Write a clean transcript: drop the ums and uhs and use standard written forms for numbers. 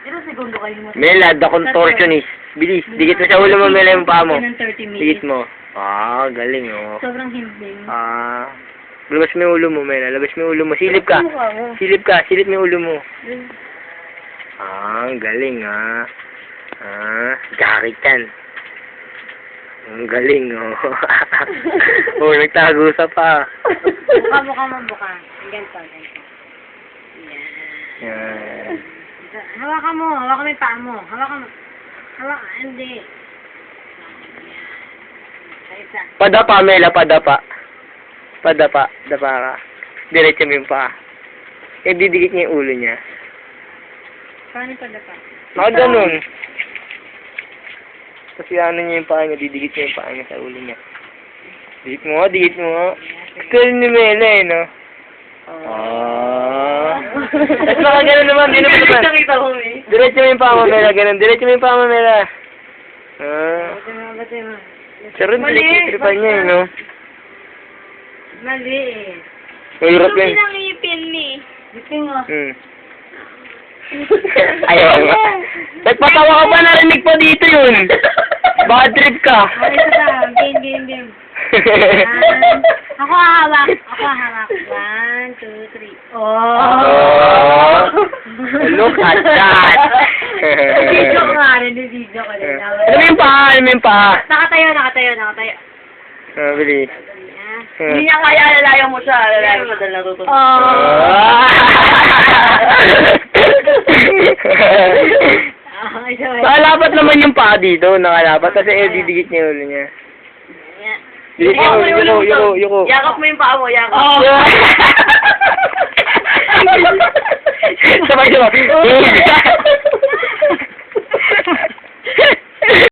Ilang segundo kayo mo? Mela, the contortionist. Bilis, dikit mo sa ulo mo, Mela, yung paa mo. Ng 30 minutes. Dikit mo. Ah, galing, oh. Sobrang himbing. Ah, labas mo yung ulo mo, Mela. Labas mo yung ulo mo. Silip ka. Silip ka. Silip mo yung ulo mo. Ah, galing, ah. Ah, jacket yan. Ang galing, oh. Oh, nagtago sa pa. Buka mo. Ganito. Yan. Hawakan mo yung paa mo. Hawakan, hindi. Isa. Padapa, Mela, padapa. Dapa ka. Diretso mo yung paa. Eh, didikit niya yung ulo niya. Paano pa dapat? Ganun. Kasi ano niya yung paa niya, didikit niya yung paa niya sa ulo niya. Dikit mo. Skill ni Mela, eh, no? Ah. Tapos nakagano naman, Nakita mo, eh. Diretso mo yung paa mo, Mela, ganun. Diretso mo yung paa mo, Mela. Ah. Bati mo. Pero tripan niya, eh, no? Mali, eh. Mahirap yan. Pinangipin ni. Ipin mo. Ayaw nga. Nagpatawa ka pa, narinig pa dito yun. Bad trip ka. Ay, isa pa. Game. Ako hawak. 1, 2, 3. Oh. Look at that. Video ko nga rin. Video ko rin. Ano mo yung paa? Nakatayo. Ah, bilis. Hindi niya kaya alalayan mo siya. Alalayan mo dahil natutunan. Nakalapat naman yung paa dito. Nakalapat kasi didikit niya yung ulo niya. Yuko. Yakap mo yung paa mo. Yakap. Sabay.